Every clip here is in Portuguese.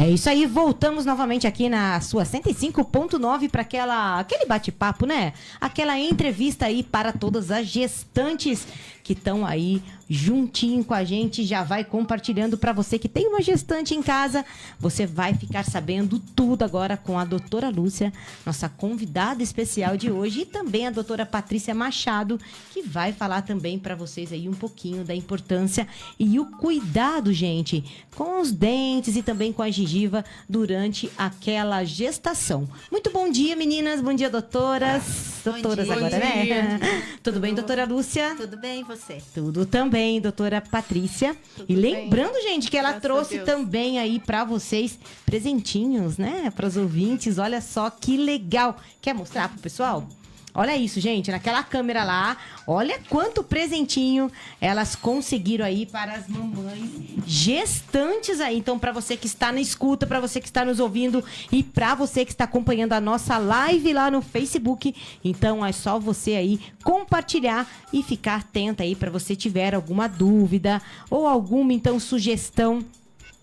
É isso aí, voltamos novamente aqui na sua 105.9 para aquele bate-papo, né? Aquela entrevista aí para todas as gestantes que estão aí juntinho com a gente, já vai compartilhando para você que tem uma gestante em casa. Você vai ficar sabendo tudo agora com a doutora Lúcia, nossa convidada especial de hoje, e também a doutora Patrícia Machado, que vai falar também para vocês aí um pouquinho da importância e o cuidado, gente, com os dentes e também com a gengiva durante aquela gestação. Muito bom dia, meninas. Bom dia, doutoras. Doutoras dia. agora, Bom né? dia. Tudo bem, doutora Lúcia? Tudo bem, e você? Tudo também, doutora Patrícia. Tudo e lembrando, bem. gente, que ela Graças a trouxe Deus. também aí para vocês presentinhos, né? Para os ouvintes. Olha só que legal. Quer mostrar pro pessoal? Olha isso, gente, naquela câmera lá, olha quanto presentinho elas conseguiram aí para as mamães gestantes aí. Então, para você que está na escuta, para você que está nos ouvindo e para você que está acompanhando a nossa live lá no Facebook, então é só você aí compartilhar e ficar atenta aí para você tiver alguma dúvida ou alguma, então, sugestão.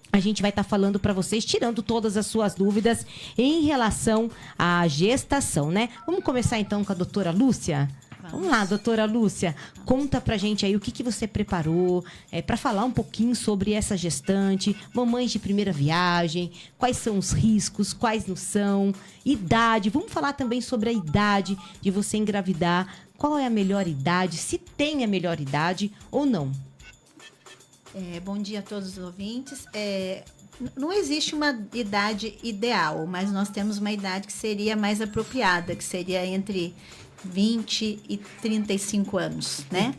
A gente vai estar falando para vocês, tirando todas as suas dúvidas em relação à gestação, né? Vamos começar então com a doutora Lúcia? Vamos lá, doutora Lúcia, conta pra gente aí o que você preparou para falar um pouquinho sobre essa gestante, mamães de primeira viagem, quais são os riscos, quais não são, idade, vamos falar também sobre a idade de você engravidar, qual é a melhor idade, se tem a melhor idade ou não. Bom dia a todos os ouvintes. Não existe uma idade ideal, mas nós temos uma idade que seria mais apropriada, que seria entre 20 e 35 anos, né?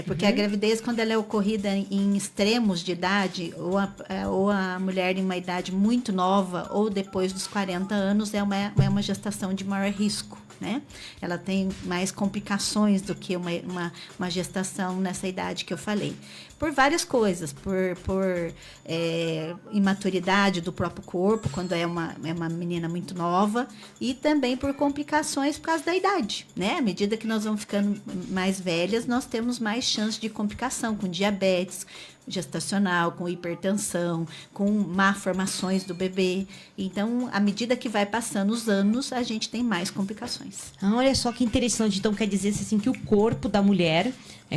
Porque a gravidez, quando ela é ocorrida em extremos de idade, ou a mulher em uma idade muito nova, ou depois dos 40 anos, é uma gestação de maior risco, né? Ela tem mais complicações do que uma gestação nessa idade que eu falei. Por várias coisas, por imaturidade do próprio corpo, quando é uma menina muito nova, e também por complicações por causa da idade, né? À medida que nós vamos ficando mais velhas, nós temos mais chance de complicação com diabetes gestacional, com hipertensão, com malformações do bebê. Então, à medida que vai passando os anos, a gente tem mais complicações. Olha só que interessante. Então, quer dizer assim que o corpo da mulher,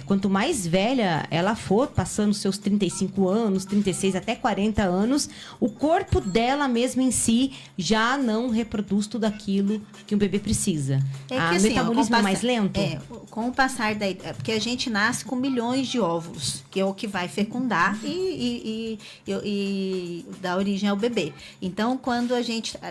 quanto mais velha ela for, passando seus 35 anos, 36 até 40 anos, o corpo dela mesmo em si já não reproduz tudo aquilo que um bebê precisa. O metabolismo é mais lento? Com o passar da idade, porque a gente nasce com milhões de óvulos, que é o que vai fecundar e dar origem ao bebê. Então,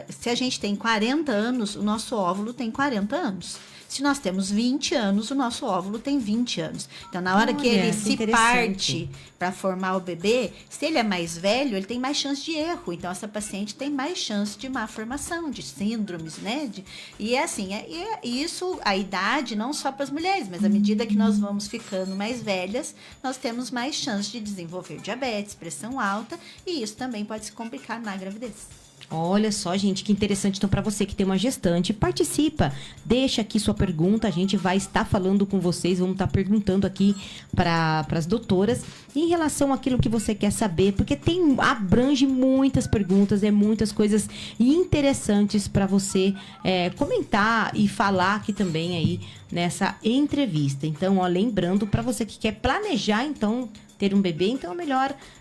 se a gente tem 40 anos, o nosso óvulo tem 40 anos. Se nós temos 20 anos, o nosso óvulo tem 20 anos. Então, na hora que ele se parte para formar o bebê, se ele é mais velho, ele tem mais chance de erro. Então, essa paciente tem mais chance de má formação, de síndromes, né? E é assim, isso, a idade, não só para as mulheres, mas à medida que nós vamos ficando mais velhas, nós temos mais chance de desenvolver diabetes, pressão alta, e isso também pode se complicar na gravidez. Olha só, gente, que interessante. Então, para você que tem uma gestante, participa. Deixa aqui sua pergunta. A gente vai estar falando com vocês. Vamos estar perguntando aqui para as doutoras em relação àquilo que você quer saber, porque abrange muitas perguntas, muitas coisas interessantes para você comentar e falar aqui também aí nessa entrevista. Então, lembrando para você que quer planejar, então, ter um bebê, então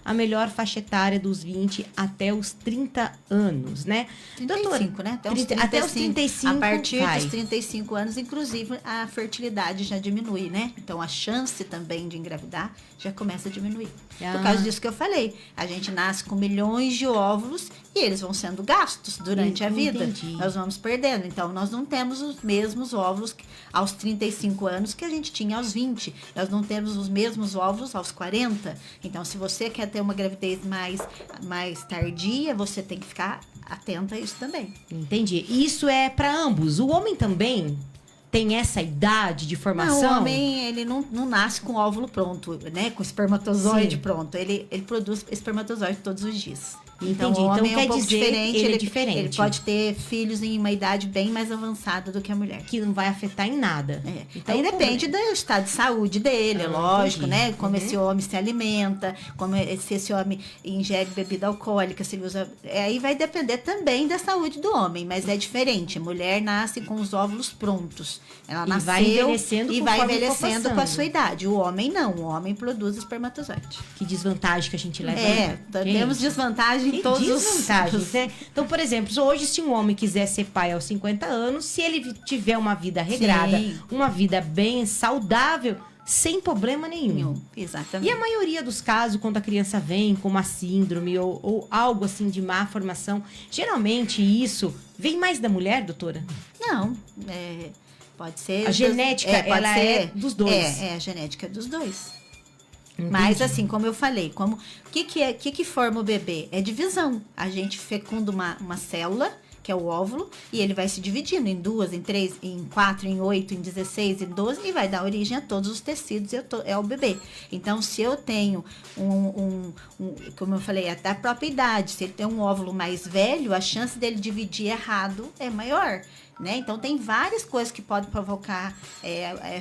a melhor faixa etária dos 20 até os 30 anos, né? 35, né? Até os 35. A partir dos 35 anos, inclusive, a fertilidade já diminui, né? Então, a chance também de engravidar já começa a diminuir. Por causa disso que eu falei. A gente nasce com milhões de óvulos e eles vão sendo gastos durante a vida. Entendi. Nós vamos perdendo. Então, nós não temos os mesmos óvulos aos 35 anos que a gente tinha aos 20. Nós não temos os mesmos óvulos aos 40. Então, se você quer ter uma gravidez mais tardia, você tem que ficar atenta a isso também. Entendi. Isso é para ambos. O homem também tem essa idade de formação? Não, o homem, ele não nasce com óvulo pronto, né? Com espermatozoide pronto. Ele produz espermatozoide todos os dias. Então, Entendi. o homem Então, é um quer pouco dizer, diferente. ele é diferente. Ele pode ter filhos em uma idade bem mais avançada do que a mulher. Que não vai afetar em nada. Então, aí depende do estado de saúde dele, é lógico, entendi. né? Como esse homem se alimenta, se esse homem ingere bebida alcoólica, se ele usa... aí vai depender também da saúde do homem, mas é diferente. A mulher nasce com os óvulos prontos. Ela nasceu vai envelhecendo e conforme vai for envelhecendo com a passando. sua idade. O homem não, o homem produz espermatozoide. Que desvantagem que a gente leva. Gente, temos desvantagem em todos desvantagens, né? Então, por exemplo, hoje, se um homem quiser ser pai aos 50 anos, se ele tiver uma vida regrada, Sim. uma vida bem saudável, sem problema nenhum. Exatamente. E a maioria dos casos, quando a criança vem com uma síndrome ou algo assim de má formação, geralmente isso vem mais da mulher, doutora? Não, pode ser... A genética, ela é dos dois. A genética é dos dois. Entendi. Mas assim, como eu falei, o que forma o bebê? É divisão. A gente fecunda uma célula, que é o óvulo, e ele vai se dividindo em 2, em 3, em 4, em 8, em 16, em 12, e vai dar origem a todos os tecidos, é o bebê. Então, se eu tenho como eu falei, até a própria idade, se ele tem um óvulo mais velho, a chance dele dividir errado é maior. Né? Então, tem várias coisas que podem provocar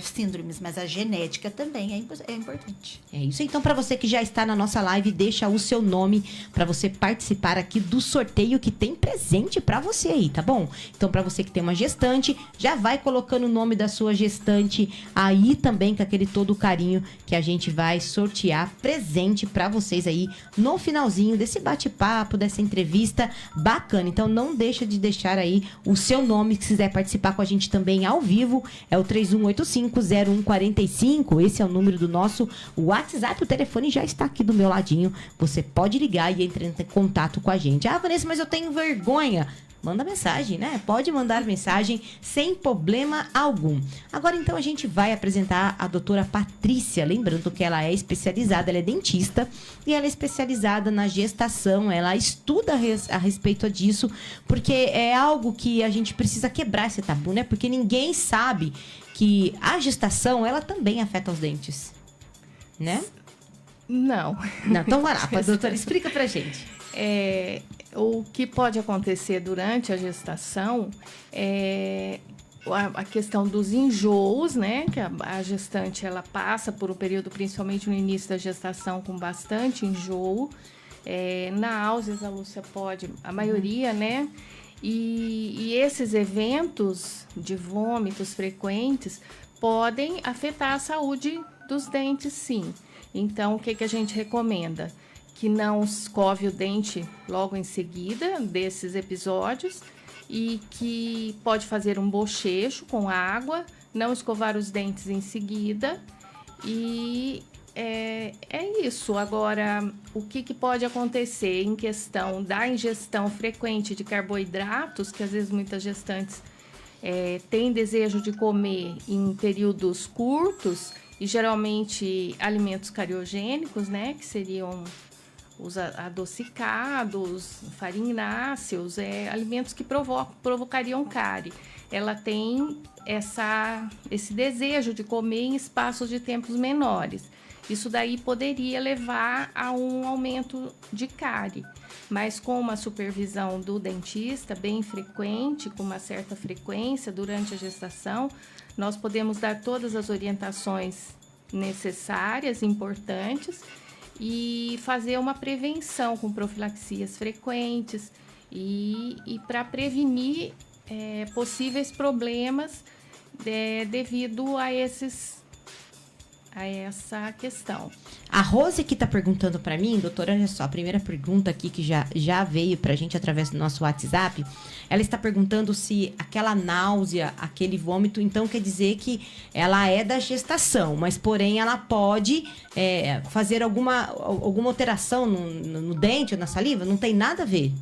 síndromes, mas a genética também é importante. É isso. Então, para você que já está na nossa live, deixa o seu nome para você participar aqui do sorteio que tem presente para você aí, tá bom? Então, para você que tem uma gestante, já vai colocando o nome da sua gestante aí também, com aquele todo carinho que a gente vai sortear presente para vocês aí no finalzinho desse bate-papo, dessa entrevista bacana. Então, não deixa de deixar aí o seu nome. Se quiser participar com a gente também ao vivo, é o 3185-0145. Esse é o número do nosso WhatsApp. O telefone já está aqui do meu ladinho. Você pode ligar e entrar em contato com a gente. Ah, Vanessa, mas eu tenho vergonha. Manda mensagem, né? Pode mandar mensagem sem problema algum. Agora, então, a gente vai apresentar a doutora Patrícia. Lembrando que ela é especializada, ela é dentista e ela é especializada na gestação. Ela estuda a respeito disso, porque é algo que a gente precisa quebrar esse tabu, né? Porque ninguém sabe que a gestação, ela também afeta os dentes, né? Não. Então, vai lá, doutora, explica pra gente. O que pode acontecer durante a gestação é a questão dos enjoos, né? Que a gestante ela passa por um período, principalmente no início da gestação, com bastante enjoo. Náuseas, a Lúcia pode, a maioria, né? E esses eventos de vômitos frequentes podem afetar a saúde dos dentes, sim. Então, o que a gente recomenda? Que não escove o dente logo em seguida desses episódios e que pode fazer um bochecho com água, não escovar os dentes em seguida e é isso. Agora, o que pode acontecer em questão da ingestão frequente de carboidratos, que às vezes muitas gestantes têm desejo de comer em períodos curtos e geralmente alimentos cariogênicos, né, que seriam os adocicados, farináceos, alimentos que provocariam cárie. Ela tem esse desejo de comer em espaços de tempos menores. Isso daí poderia levar a um aumento de cárie, mas com uma supervisão do dentista bem frequente, com uma certa frequência durante a gestação, nós podemos dar todas as orientações necessárias, importantes, e fazer uma prevenção com profilaxias frequentes e para prevenir possíveis problemas devido a essa questão. A Rose que está perguntando para mim, doutora, olha só, a primeira pergunta aqui que já veio para a gente através do nosso WhatsApp, ela está perguntando se aquela náusea, aquele vômito, então quer dizer que ela é da gestação, mas porém ela pode fazer alguma alteração no dente ou na saliva? Não tem nada a ver?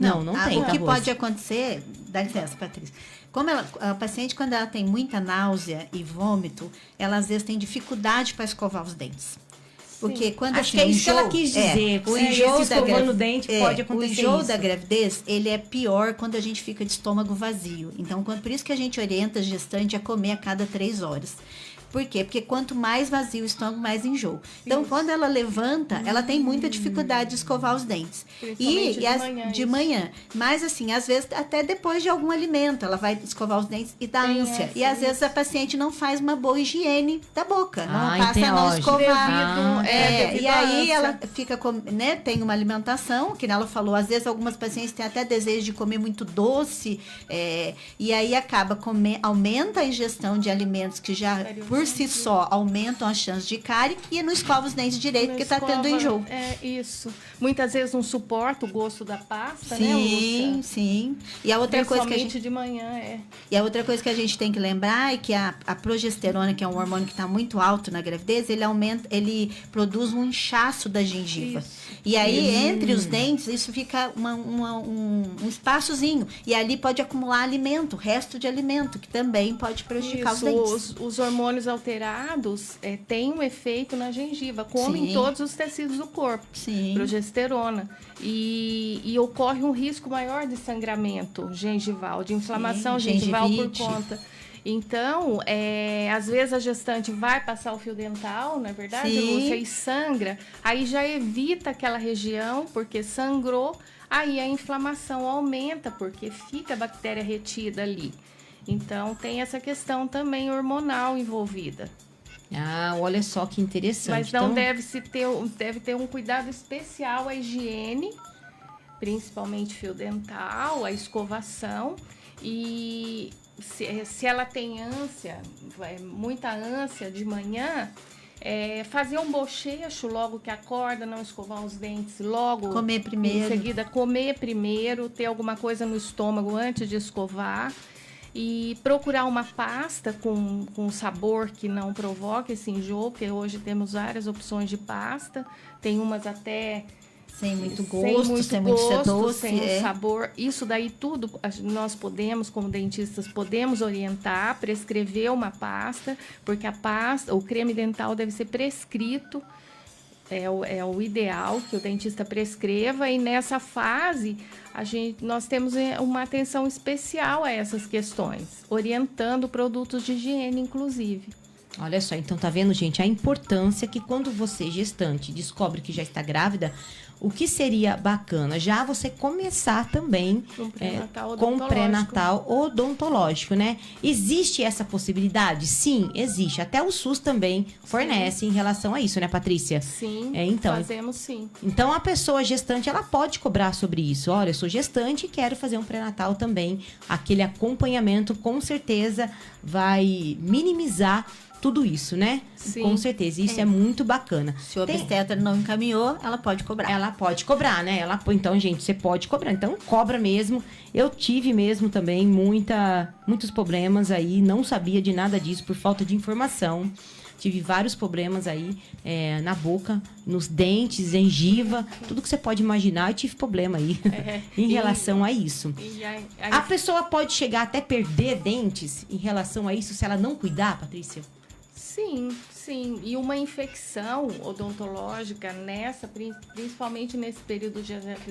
Não tem. O que pode acontecer, dá licença, Patrícia. Como a paciente, quando ela tem muita náusea e vômito, ela às vezes tem dificuldade para escovar os dentes. Porque quando acho que é isso que ela quis dizer. O enjoo escovando o dente pode acontecer. O enjoo da gravidez, ele é pior quando a gente fica de estômago vazio. Então, por isso que a gente orienta a gestante a comer a cada 3 horas. Por quê? Porque quanto mais vazio o estômago, mais enjoo. Então, quando ela levanta, ela tem muita dificuldade de escovar os dentes. Principalmente De manhã. Mas, assim, às vezes, até depois de algum alimento, ela vai escovar os dentes e dá ânsia. E, às vezes, a paciente não faz uma boa higiene da boca. Não passa a não escovar. E aí, ela fica com, né, tem uma alimentação, que ela falou, às vezes, algumas pacientes têm até desejo de comer muito doce, e aí acaba aumenta a ingestão de alimentos que já, por si só, aumentam as chances de cárie e não escova os dentes direito, porque está tendo enjoo. Isso. Muitas vezes não suporta o gosto da pasta, né, Lúcia? Sim. E a outra coisa que a gente... de manhã, E a outra coisa que a gente tem que lembrar é que a progesterona, que é um hormônio que está muito alto na gravidez, ele produz um inchaço da gengiva. Isso. E aí, entre os dentes, isso fica um espaçozinho. E ali pode acumular alimento, resto de alimento, que também pode prejudicar os dentes. Os hormônios alterados têm um efeito na gengiva, como em todos os tecidos do corpo. Sim. Progesterona. E ocorre um risco maior de sangramento gengival, de inflamação gengival por conta. Então, às vezes a gestante vai passar o fio dental, não é verdade, Lúcia? E sangra, aí já evita aquela região, porque sangrou, aí a inflamação aumenta, porque fica a bactéria retida ali. Então, tem essa questão também hormonal envolvida. Ah, olha só que interessante. Mas não deve ter um cuidado especial à higiene, principalmente fio dental, a escovação. E se ela tem ânsia, muita ânsia de manhã, fazer um bochecho logo que acorda, não escovar os dentes logo. Comer primeiro. Em seguida, comer primeiro, ter alguma coisa no estômago antes de escovar. E procurar uma pasta com sabor que não provoque esse enjoo, porque hoje temos várias opções de pasta. Tem umas até... Sem muito gosto, sem muito doce. Sem sabor. Isso daí tudo nós podemos, como dentistas, podemos orientar, prescrever uma pasta, porque o creme dental deve ser prescrito. É o ideal que o dentista prescreva, e nessa fase nós temos uma atenção especial a essas questões, orientando produtos de higiene, inclusive. Olha só, então tá vendo, gente, a importância que quando você, gestante, descobre que já está grávida, o que seria bacana? Já você começar também com pré-natal odontológico, né? Existe essa possibilidade? Sim, existe. Até o SUS também fornece em relação a isso, né, Patrícia? Sim, então, fazemos sim. Então, a pessoa gestante, ela pode cobrar sobre isso. Olha, eu sou gestante e quero fazer um pré-natal também. Aquele acompanhamento, com certeza, vai minimizar tudo isso, né? Sim. Com certeza. Isso é muito bacana. Se o obstetra não encaminhou, ela pode cobrar. Ela pode cobrar, né? Então, gente, você pode cobrar. Então, cobra mesmo. Eu tive mesmo também muitos problemas aí. Não sabia de nada disso por falta de informação. Tive vários problemas aí na boca, nos dentes, gengiva, tudo que você pode imaginar. Eu tive problema aí em relação a isso. A pessoa pode chegar até perder dentes em relação a isso se ela não cuidar, Patrícia? Sim, sim. E uma infecção odontológica principalmente nesse período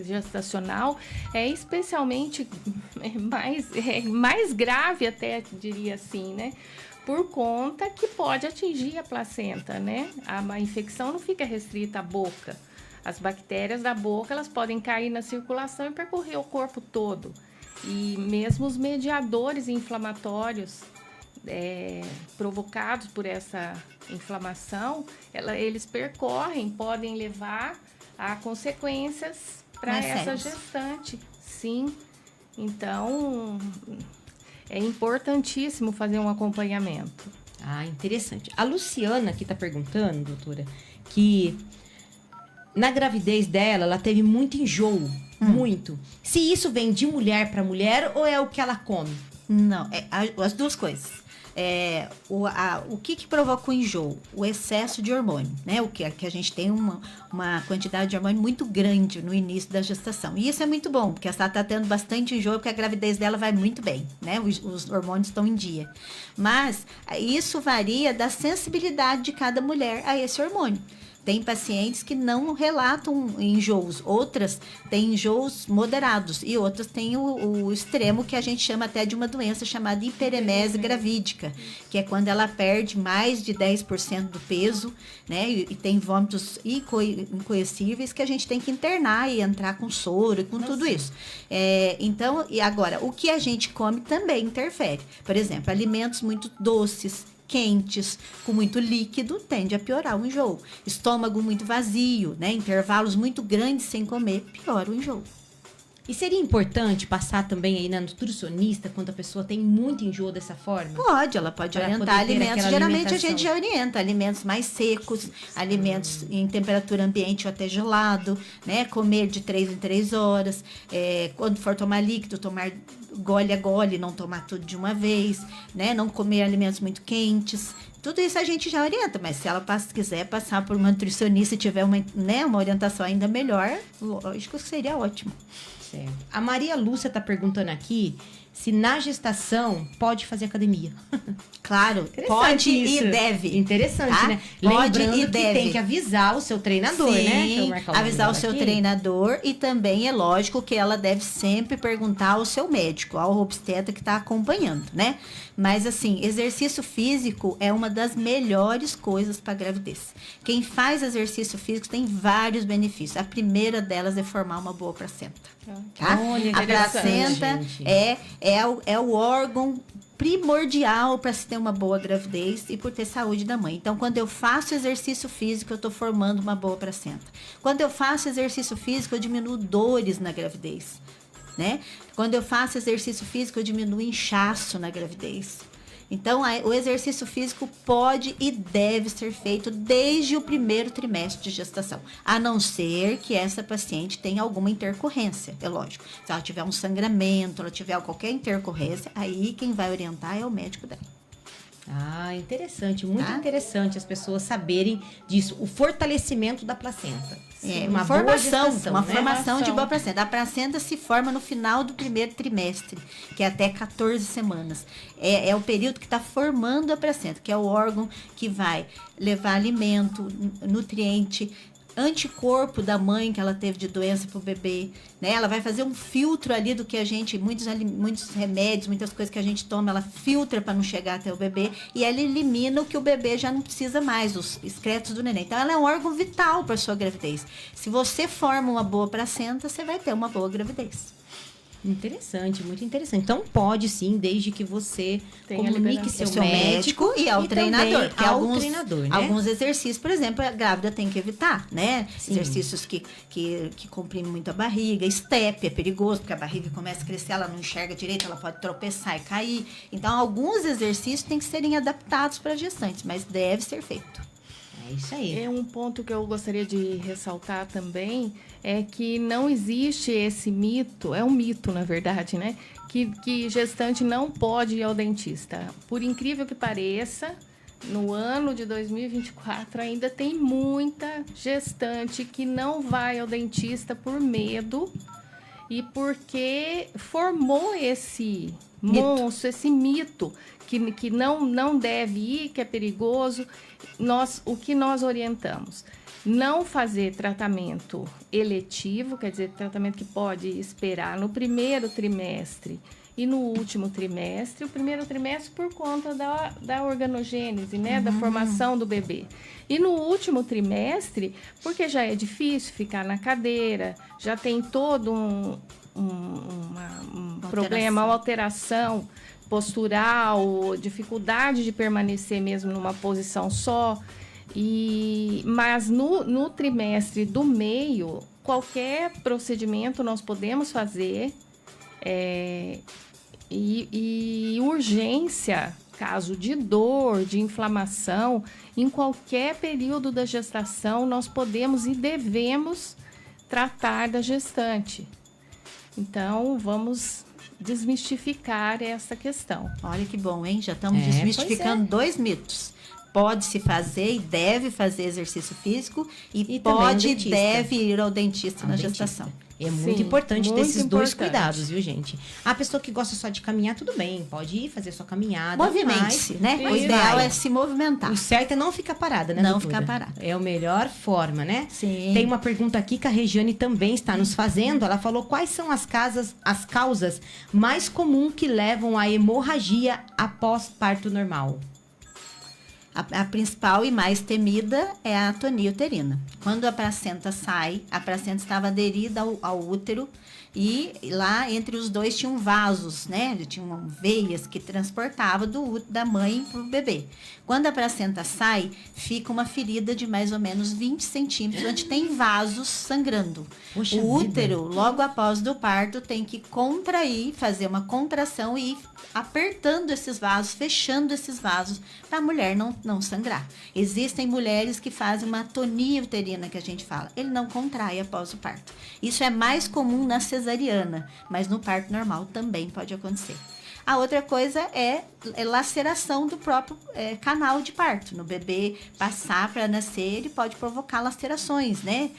gestacional, é especialmente mais grave, até diria assim, né? Por conta que pode atingir a placenta, né? A infecção não fica restrita à boca. As bactérias da boca, elas podem cair na circulação e percorrer o corpo todo. E mesmo os mediadores inflamatórios provocados por essa inflamação, eles podem levar a consequências para essa gestante. Sim. Então, é importantíssimo fazer um acompanhamento. Ah, interessante. A Luciana aqui está perguntando, doutora, que na gravidez dela, ela teve muito enjoo. Muito. Se isso vem de mulher para mulher ou é o que ela come? Não, as duas coisas. O que provoca o enjoo? O excesso de hormônio, né? O que a gente tem uma quantidade de hormônio muito grande no início da gestação. E isso é muito bom, porque ela está tendo bastante enjoo, porque a gravidez dela vai muito bem, né? Os hormônios estão em dia. Mas isso varia da sensibilidade de cada mulher a esse hormônio. Tem pacientes que não relatam enjoos, outras têm enjoos moderados e outras têm o extremo que a gente chama até de uma doença chamada hiperemese gravídica, que é quando ela perde mais de 10% do peso, né? E tem vômitos incoercíveis que a gente tem que internar e entrar com soro e com tudo isso. Então, e agora, o que a gente come também interfere. Por exemplo, alimentos muito doces, quentes, com muito líquido, tende a piorar o enjoo. Estômago muito vazio, né? Intervalos muito grandes sem comer, piora o enjoo. E seria importante passar também aí na nutricionista quando a pessoa tem muito enjoo dessa forma? Pode, ela pode Pra orientar poder ter alimentos. aquela Geralmente a alimentação. gente já orienta alimentos mais secos, alimentos em temperatura ambiente ou até gelado, né? Comer de 3 em 3 horas. Quando for tomar líquido, tomar gole a gole, não tomar tudo de uma vez, né? Não comer alimentos muito quentes. Tudo isso a gente já orienta, mas se ela quiser passar por uma nutricionista e tiver uma orientação ainda melhor, lógico que seria ótimo. Certo. A Maria Lúcia está perguntando aqui se na gestação pode fazer academia. Claro, Interessante pode isso. e deve. Interessante, tá? né? Pode Lembrando e que deve. tem que avisar o seu treinador, Sim, né? Deixa eu marcar nome avisar o dela seu aqui. treinador e também é lógico que ela deve sempre perguntar ao seu médico, ao obstetra que está acompanhando, né? Mas assim, exercício físico é uma das melhores coisas para gravidez. Quem faz exercício físico tem vários benefícios. A primeira delas é formar uma boa placenta. Tá? Olha, A interessante, placenta gente. é o órgão primordial para se ter uma boa gravidez e por ter saúde da mãe. Então, quando eu faço exercício físico, eu estou formando uma boa placenta. Quando eu faço exercício físico, eu diminuo dores na gravidez, né? Quando eu faço exercício físico, eu diminuo inchaço na gravidez. Então, o exercício físico pode e deve ser feito desde o primeiro trimestre de gestação, a não ser que essa paciente tenha alguma intercorrência, é lógico. Se ela tiver um sangramento, ela tiver qualquer intercorrência, aí quem vai orientar é o médico dela. Ah, interessante, muito Tá? interessante as pessoas saberem disso, o fortalecimento da placenta. Uma boa formação, gestação, uma né? formação de boa placenta. A placenta se forma no final do primeiro trimestre, que é até 14 semanas. É o período que está formando a placenta, que é o órgão que vai levar alimento, nutriente, anticorpo da mãe que ela teve de doença para o bebê, né? Ela vai fazer um filtro ali do que a gente, muitos remédios, muitas coisas que a gente toma, ela filtra para não chegar até o bebê e ela elimina o que o bebê já não precisa mais, os excretos do neném. Então, ela é um órgão vital para sua gravidez. Se você forma uma boa placenta, você vai ter uma boa gravidez. Interessante, muito interessante. Então pode sim, desde que você Tenha comunique liberação. seu médico e ao treinador. também ao treinador, né? Alguns exercícios, por exemplo, a grávida tem que evitar, né? Sim. Exercícios que comprimem muito a barriga. Step é perigoso, porque a barriga começa a crescer, ela não enxerga direito, ela pode tropeçar e cair. Então, alguns exercícios têm que serem adaptados para gestantes, mas deve ser feito. É isso aí. Um ponto que eu gostaria de ressaltar também é que não existe esse mito, é um mito, na verdade, né? Que gestante não pode ir ao dentista. Por incrível que pareça, no ano de 2024 ainda tem muita gestante que não vai ao dentista por medo e porque formou esse monstro, esse mito que não deve ir, que é perigoso. O que nós orientamos? Não fazer tratamento eletivo, quer dizer, tratamento que pode esperar no primeiro trimestre e no último trimestre. O primeiro trimestre por conta da organogênese, né? Da formação do bebê. E no último trimestre, porque já é difícil ficar na cadeira, já tem todo um problema, uma alteração postural, dificuldade de permanecer mesmo numa posição só. Mas no trimestre do meio, qualquer procedimento nós podemos fazer e urgência, caso de dor, de inflamação, em qualquer período da gestação, nós podemos e devemos tratar da gestante. Então, vamos desmistificar essa questão. Olha que bom, hein? Já estamos Pois desmistificando é. 2 mitos. Pode-se fazer e deve fazer exercício físico e também pode ao e dentista. deve ir ao dentista Ao na dentista. gestação. É muito Sim, importante ter muito esses dois importante. cuidados, viu, gente? A pessoa que gosta só de caminhar, tudo bem. Pode ir fazer sua caminhada. Movimente-se, né? Isso. O ideal Vai. é se movimentar. O certo é não ficar parada, né, Não doutora? ficar parada. É a melhor forma, né? Sim. Tem uma pergunta aqui que a Regiane também está nos fazendo. Ela falou quais são as causas mais comuns que levam à hemorragia após parto normal. A principal e mais temida é a atonia uterina. Quando a placenta sai, a placenta estava aderida ao útero e lá entre os dois tinham vasos, né? Tinham veias que transportavam da mãe para o bebê. Quando a placenta sai, fica uma ferida de mais ou menos 20 centímetros, onde tem vasos sangrando. Poxa O vida. útero, logo após do parto, tem que contrair, fazer uma contração e ir apertando esses vasos, fechando esses vasos, para a mulher não sangrar. Existem mulheres que fazem uma atonia uterina, que a gente fala. Ele não contrai após o parto. Isso é mais comum na cesariana, mas no parto normal também pode acontecer. A outra coisa é laceração do próprio canal de parto. No bebê passar para nascer, ele pode provocar lacerações, né?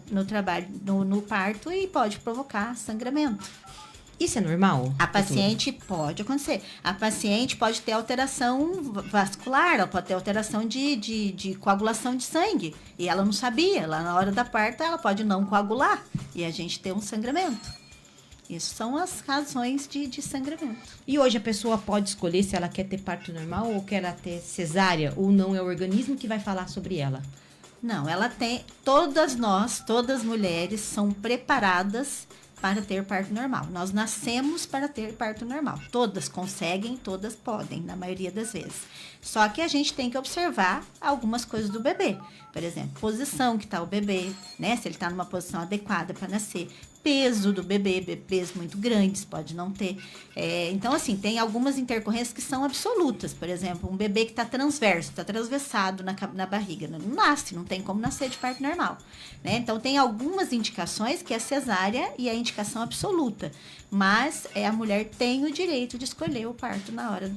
No trabalho, no parto, e pode provocar sangramento. Isso é normal? A paciente pode acontecer. A paciente pode ter alteração vascular, ela pode ter alteração de coagulação de sangue. E ela não sabia. Lá na hora da parto, ela pode não coagular. E a gente ter um sangramento. Isso são as razões de sangramento. E hoje a pessoa pode escolher se ela quer ter parto normal ou quer ela ter cesárea, ou não é o organismo que vai falar sobre ela? Não, ela tem... Todas mulheres são preparadas para ter parto normal. Nós nascemos para ter parto normal. Todas conseguem, todas podem, na maioria das vezes. Só que a gente tem que observar algumas coisas do bebê. Por exemplo, posição que está o bebê, né? Se ele está numa posição adequada para nascer. Peso do bebê, bebês muito grandes, pode não ter. Então, assim, tem algumas intercorrências que são absolutas. Por exemplo, um bebê que está transverso, está transversado na barriga, não nasce, não tem como nascer de parto normal. Né? Então, tem algumas indicações que é cesárea e a indicação absoluta. Mas a mulher tem o direito de escolher o parto na hora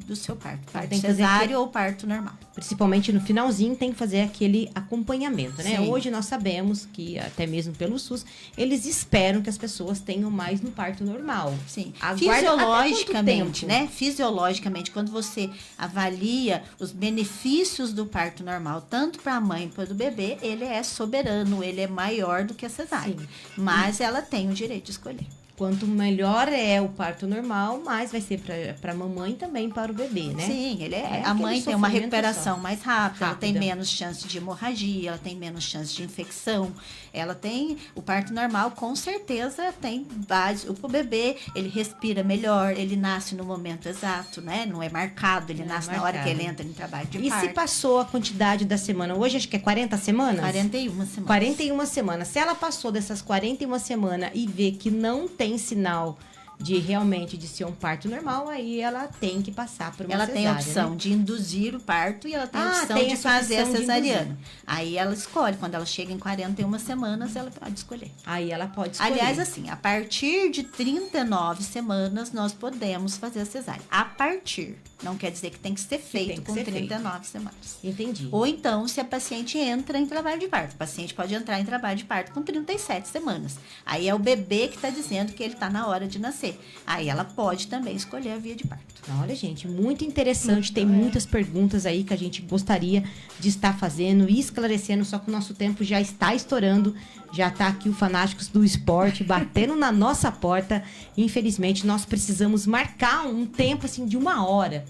do seu parto. Parto Tem que fazer cesárea ou parto normal. Principalmente no finalzinho, tem que fazer aquele acompanhamento, né? Sim. Hoje nós sabemos que, até mesmo pelo SUS, eles esperam que as pessoas tenham mais no parto normal. Sim. Aguarda Fisiologicamente, até quanto né? Fisiologicamente, quando você avalia os benefícios do parto normal, tanto para a mãe quanto para o bebê, ele é soberano, ele é maior do que a cesárea. Sim. Mas ela tem o direito de escolher. Quanto melhor é o parto normal, mais vai ser para a mamãe e também para o bebê, né? Sim, É a mãe aquele tem uma sofrimento recuperação só. mais rápida, ela tem Rápida. menos chance de hemorragia, ela tem menos chance de infecção. Ela tem o parto normal, com certeza tem base. O bebê, ele respira melhor, ele nasce no momento exato, né? Não é marcado, ele Não é nasce na hora que marcado. ele entra em trabalho de E parto. se passou a quantidade da semana? Hoje acho que é 40 semanas? 41 semanas. 41 semanas. Se ela passou dessas 41 semanas e vê que não tem sinal de realmente de ser um parto normal, aí ela tem que passar por uma Ela cesárea, tem a opção né? de induzir o parto e ela tem a opção tem de essa fazer a opção de cesariana. Aí ela escolhe. Quando ela chega em 41 semanas, ela pode escolher. Aí ela pode escolher. Aliás, assim, a partir de 39 semanas, nós podemos fazer a cesárea. A partir. Não quer dizer que tem que ser feito tem que com ser 39 semanas. Entendi. Ou então, se a paciente entra em trabalho de parto. O paciente pode entrar em trabalho de parto com 37 semanas. Aí é o bebê que está dizendo que ele está na hora de nascer. Aí ela pode também escolher a via de parto. Olha, gente, muito interessante. Tem muitas perguntas aí que a gente gostaria de estar fazendo e esclarecendo, só que o nosso tempo já está estourando. Já está aqui o Fanáticos do Esporte batendo na nossa porta. Infelizmente, nós precisamos marcar um tempo assim de 1 hora.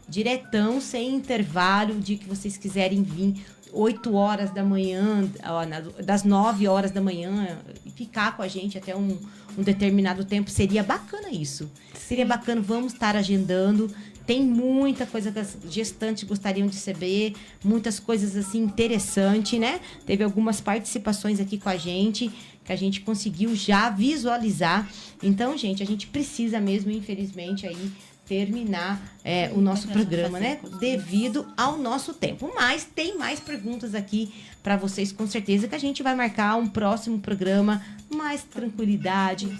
Diretão, sem intervalo, o dia que vocês quiserem vir. 8 horas da manhã, das 9 horas da manhã, e ficar com a gente até um determinado tempo. Seria bacana isso. Seria bacana, vamos estar agendando. Tem muita coisa que as gestantes gostariam de saber, muitas coisas assim interessantes, né? Teve algumas participações aqui com a gente, que a gente conseguiu já visualizar. Então, gente, a gente precisa mesmo, infelizmente, aí terminar o nosso programa, né? Devido ao nosso tempo. Mas tem mais perguntas aqui para vocês, com certeza, que a gente vai marcar um próximo programa, mais tranquilidade.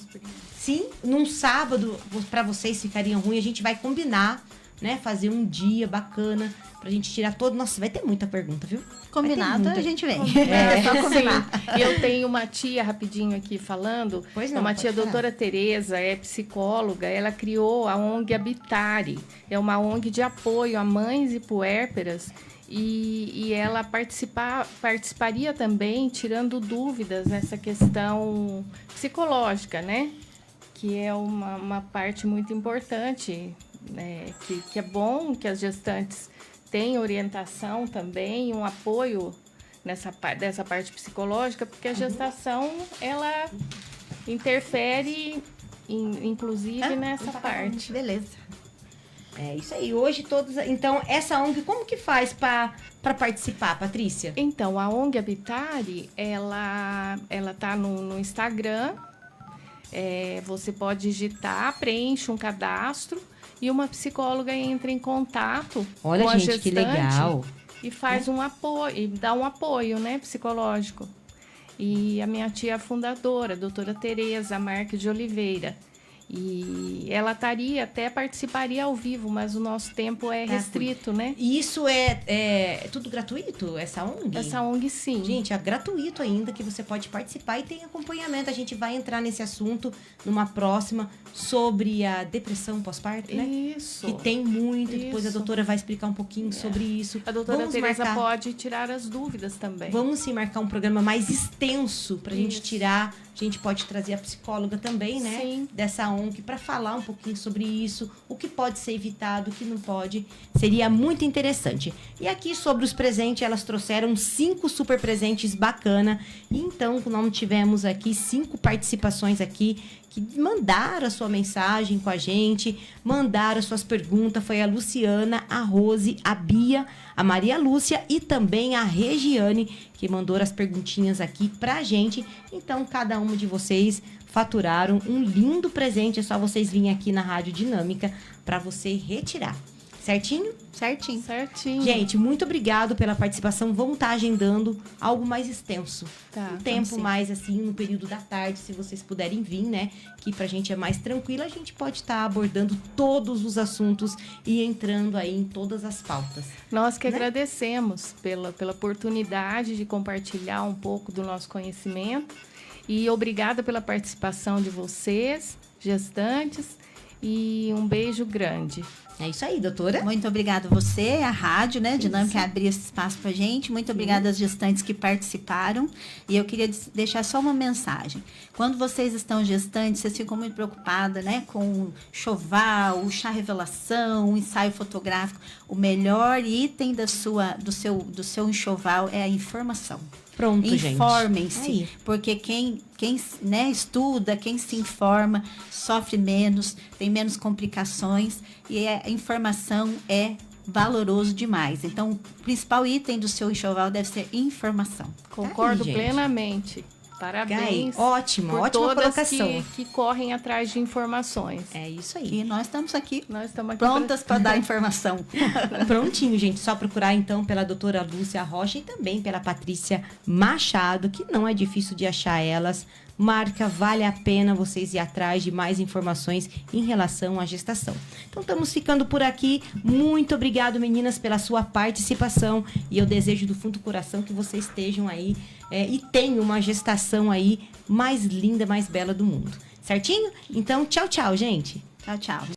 Sim, num sábado, para vocês ficaria ruim, a gente vai combinar né? Fazer um dia bacana pra gente tirar todo... Nossa, vai ter muita pergunta, viu? Combinado, muita. a gente vem. É, Só combinar. sim. Eu tenho uma tia, rapidinho aqui falando, Pois não, uma pode tia falar. doutora Tereza, é psicóloga, ela criou a ONG Habitare, é uma ONG de apoio a mães e puérperas, e ela participaria também tirando dúvidas nessa questão psicológica, né? Que é uma parte muito importante, né? Que é bom que as gestantes tenham orientação também, um apoio dessa parte psicológica, porque a gestação, ela interfere, inclusive, nessa parte. Beleza. É isso aí. Hoje todos... Então, essa ONG, como que faz pra participar, Patrícia? Então, a ONG Habitare, ela tá no Instagram. Você pode digitar, preenche um cadastro e uma psicóloga entra em contato Olha, com a gente, que gestante legal. e faz um apoio, e dá um apoio, né, psicológico. E a minha tia fundadora, a doutora Tereza Marques de Oliveira. E ela até participaria ao vivo, mas o nosso tempo é restrito, né? E isso é tudo gratuito, essa ONG? Essa ONG, sim. Gente, é gratuito ainda, que você pode participar e tem acompanhamento. A gente vai entrar nesse assunto numa próxima sobre a depressão pós-parto, né? Isso. Que tem muito, depois a Isso. doutora vai explicar um pouquinho sobre isso. A doutora Vamos Tereza marcar- pode tirar as dúvidas também. Vamos sim marcar um programa mais extenso pra gente Isso. tirar. A gente pode trazer a psicóloga também, né? Sim. Dessa ONG para falar um pouquinho sobre isso, o que pode ser evitado, o que não pode. Seria muito interessante. E aqui sobre os presentes, elas trouxeram 5 super presentes bacana. E então, nós tivemos aqui 5 participações aqui que mandaram a sua mensagem com a gente, mandaram as suas perguntas. Foi a Luciana, a Rose, a Bia, a Maria Lúcia e também a Regiane, que mandou as perguntinhas aqui pra gente. Então, cada uma de vocês faturaram um lindo presente. É só vocês virem aqui na Rádio Dinâmica para você retirar. Certinho? Certinho. Certinho. Gente, muito obrigado pela participação. Vamos estar agendando algo mais extenso. Tá, Um tempo sim. mais assim, no período da tarde, se vocês puderem vir, né? Que pra gente é mais tranquilo, a gente pode estar abordando todos os assuntos e entrando aí em todas as pautas. Nós que né? agradecemos pela oportunidade de compartilhar um pouco do nosso conhecimento e obrigada pela participação de vocês, gestantes, e um beijo grande. É isso aí, doutora. Muito obrigada a você, a rádio, né? Dinâmica, abrir esse espaço pra gente. Muito obrigada às gestantes que participaram. E eu queria deixar só uma mensagem. Quando vocês estão gestantes, vocês ficam muito preocupadas, né? Com o choval, o chá revelação, o ensaio fotográfico. O melhor item do seu enxoval é a informação. Pronto, gente. Informem-se, Aí. porque quem né, estuda, quem se informa, sofre menos, tem menos complicações e a informação é valoroso demais. Então, o principal item do seu enxoval deve ser informação. Concordo gente. plenamente. Parabéns. Ótimo, por ótima todas colocação. que correm atrás de informações. É isso aí. E nós estamos aqui Nós estamos aqui prontas para dar informação. Prontinho, gente. Só procurar, então, pela doutora Lúcia Rocha e também pela Patrícia Machado, que não é difícil de achar elas. Marca, vale a pena vocês ir atrás de mais informações em relação à gestação. Então, estamos ficando por aqui. Muito obrigado, meninas, pela sua participação. E eu desejo do fundo do coração que vocês estejam aí e tenham uma gestação aí mais linda, mais bela do mundo. Certinho? Então, tchau, tchau, gente. Tchau, tchau.